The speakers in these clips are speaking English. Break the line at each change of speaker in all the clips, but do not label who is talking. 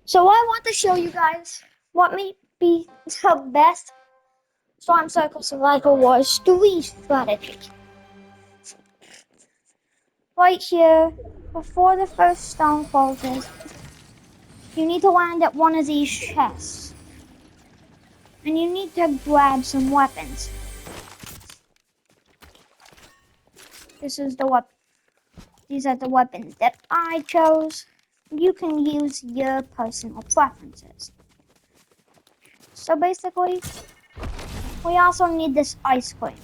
So I want to show you guys what may be the best Storm Circle Survival Wars 3 strategy. Right here, before the first stone closes, you need to land at one of these chests. And you need to grab some weapons. These are the weapons that I chose. You can use your personal preferences. So basically, we also need this ice cream.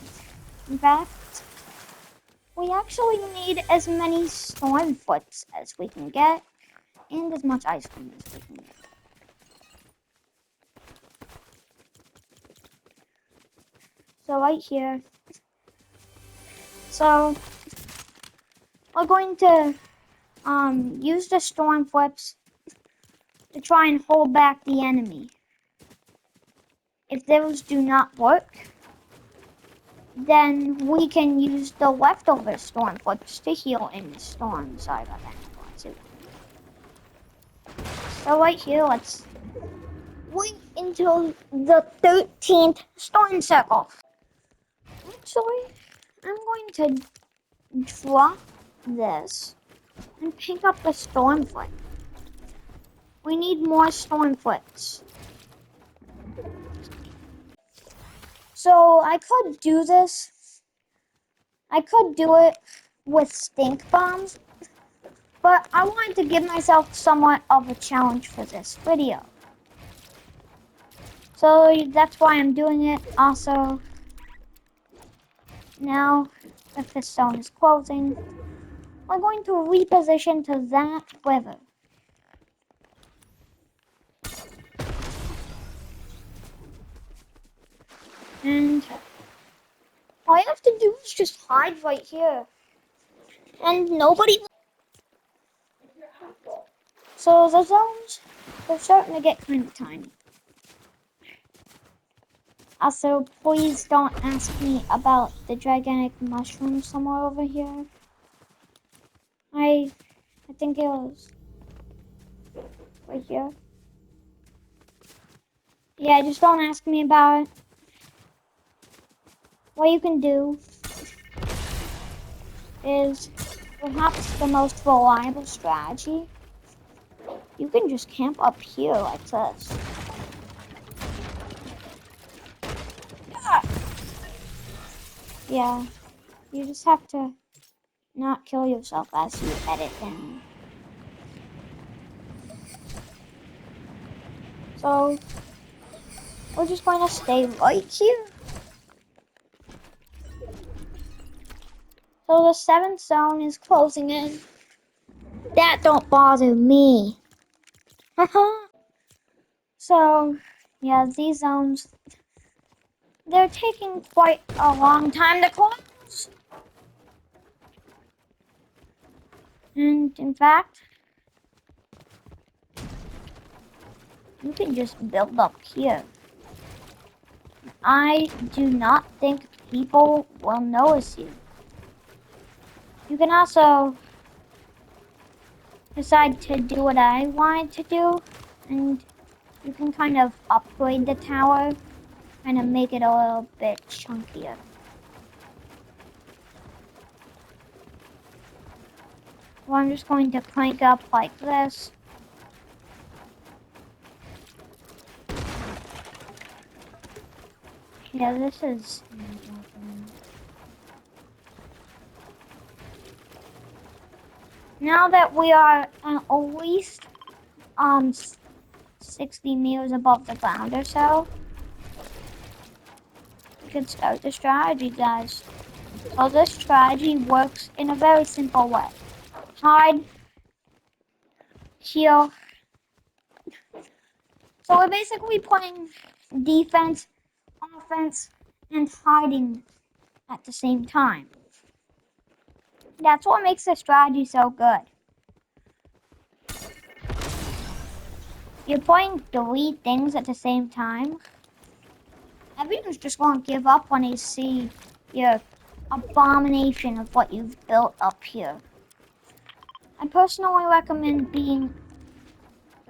In fact, we actually need as many storm foots as we can get, and as much ice cream as we can get. So right here, so we're going to use the storm flips to try and hold back the enemy. If those do not work, then we can use the leftover storm flips to heal in the storm. Sorry about that. So right here, let's wait until the 13th storm circle. Actually, I'm going to drop this and pick up the storm foot. We need more storm foots. So I could do this. I could do it with stink bombs, but I wanted to give myself somewhat of a challenge for this video. So that's why I'm doing it. Also, now that the stone is closing, we're going to reposition to that river. And all I have to do is just hide right here. And nobody. So the zones, they're starting to get kind of tiny. Also, please don't ask me about the gigantic mushroom somewhere over here. I think it was right here. Yeah, just don't ask me about it. What you can do is perhaps the most reliable strategy. You can just camp up here like this. Yeah, you just have to not kill yourself as you edit down. So, we're just going to stay right here. So the 7th zone is closing in. That don't bother me. So, yeah, these zones, they're taking quite a long time to close. And in fact, you can just build up here. I do not think people will notice you. You can also decide to do what I wanted to do, and you can kind of upgrade the tower, kind of make it a little bit chunkier. Well, I'm just going to crank up like this. Yeah, this is... Now that we are at least 60 meters above the ground or so, we can start the strategy, guys. So this strategy works in a very simple way. Hide, heal. So we're basically playing defense, offense, and hiding at the same time. That's what makes the strategy so good. You're playing 3 things at the same time. Everyone's just going to give up when they see your abomination of what you've built up here. I personally recommend being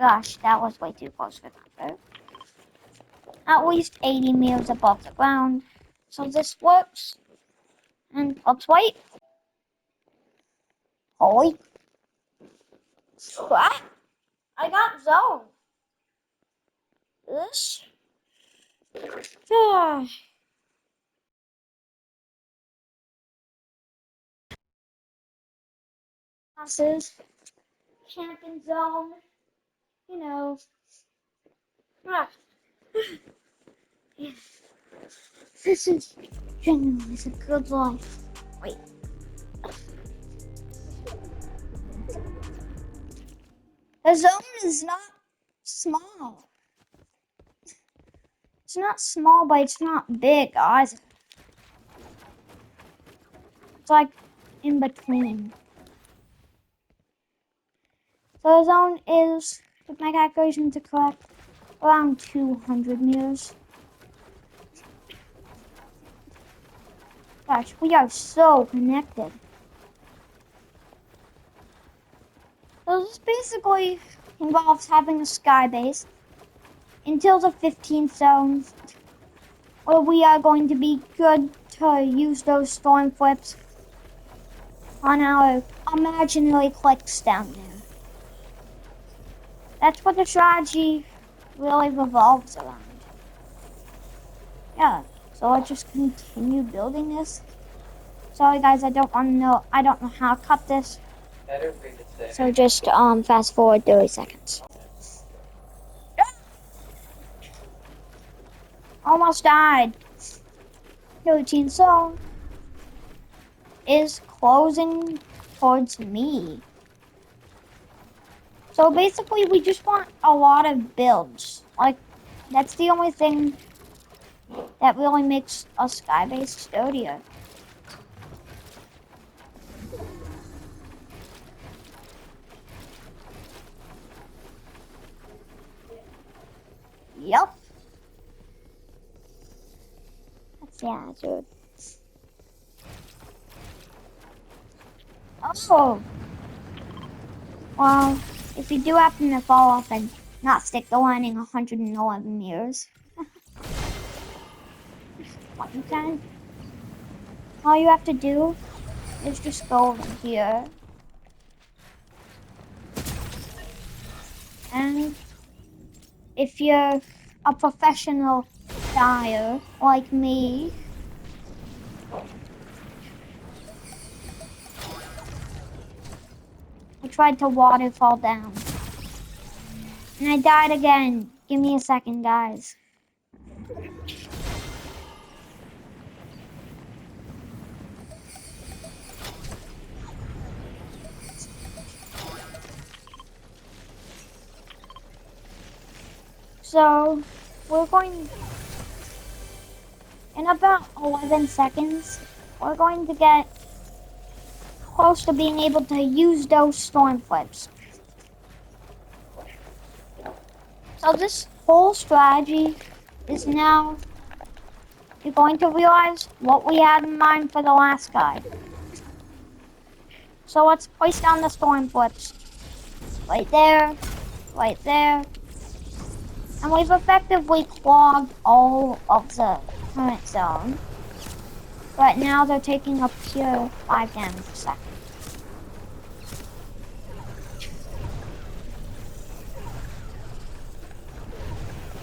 Gosh, that was way too close for comfort. At least 80 meters above the ground. So this works. And let's wait. Holy crap! I got zoned. This. Classes. Camping zone. You know. Ah. This is genuinely a good life. Wait. The zone is not small. It's not small, but it's not big either. It's like in between. So the zone is, if my calculations are correct, around 200 meters. Gosh, we are so connected. So this basically involves having a sky base until the 15th zone, where we are going to be good to use those storm flips on our imaginary clicks down there. That's what the strategy really revolves around. Yeah, so let's just continue building this. Sorry guys, I don't know how to cut this. So just fast forward 30 seconds. Almost died. 13th zone is closing towards me. So basically we just want a lot of builds. Like, that's the only thing that really makes a skybase sturdier. Yep. That's the attitude. Oh. Well, if you do happen to fall off and not stick the landing 111 meters, what you can, all you have to do is just go over here. And if you're a professional dyer like me, I tried to waterfall down. And I died again. Give me a second, guys. So, we're going, in about 11 seconds, we're going to get close to being able to use those storm flips. So this whole strategy is now, you're going to realize what we had in mind for the last guide. So let's place down the storm flips. Right there, right there. And we've effectively clogged all of the current zone. But now they're taking a pure 5 damage a second.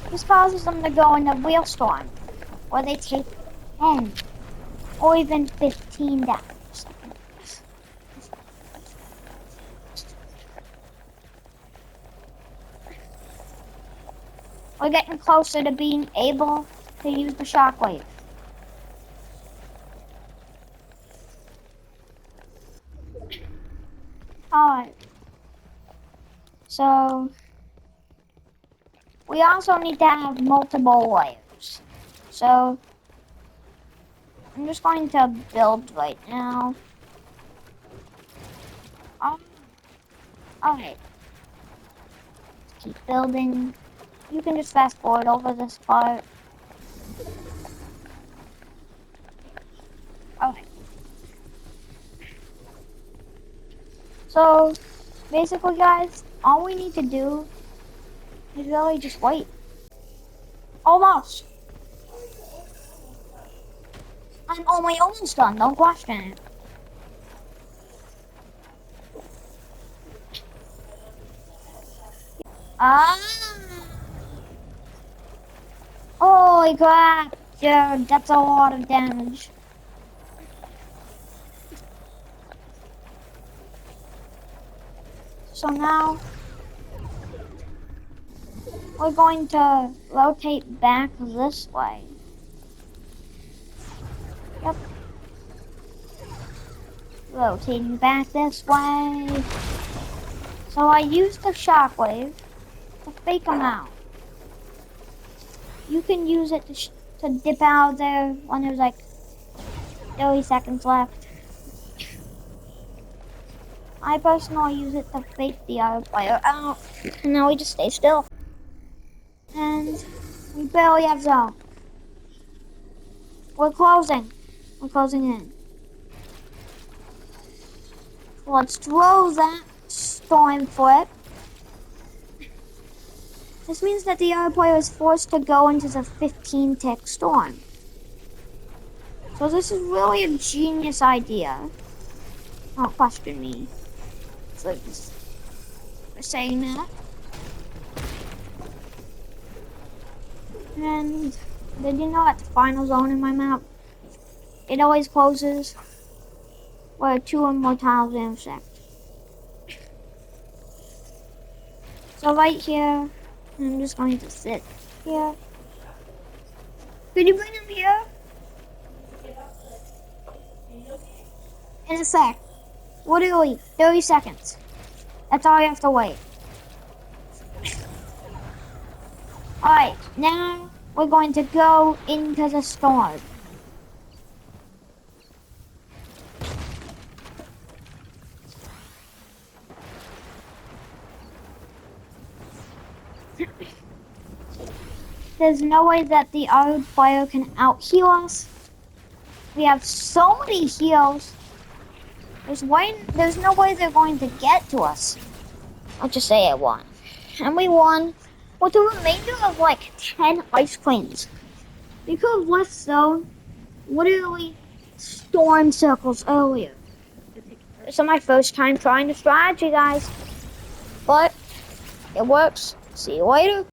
This causes them to go in a real storm, where they take 10 or even 15 damage. We're getting closer to being able to use the shockwave. Alright. So, we also need to have multiple layers. So, I'm just going to build right now. Alright. Keep building. You can just fast forward over this part. Okay. So, basically guys, all we need to do Really, just wait. Almost. I'm almost done. Don't question it. Ah! Holy crap, dude, that's a lot of damage. So now we're going to rotate back this way. Yep. Rotating back this way. So I used the shockwave to fake them out. You can use it to dip out there when there's like 30 seconds left. I personally use it to fake the other player out. And now we just stay still. And we barely have zone. We're closing. We're closing in. Let's throw that storm flip. This means that the other player is forced to go into the 15-tick storm. So this is really a genius idea. Don't question me for saying that. And did you know at the final zone in my map, it always closes where 2 or more tiles intersect. So right here, I'm just going to sit here. Could you bring him here? In a sec. Literally 30 seconds. That's all you have to wait. Alright, now we're going to go into the storm. There's no way that the other player can out-heal us. We have so many heals. There's no way they're going to get to us. I'll just say I won. And we won with a remainder of like 10 ice queens. We could have left zone literally storm circles earlier. This is my first time trying the strategy, guys. But it works. See you later.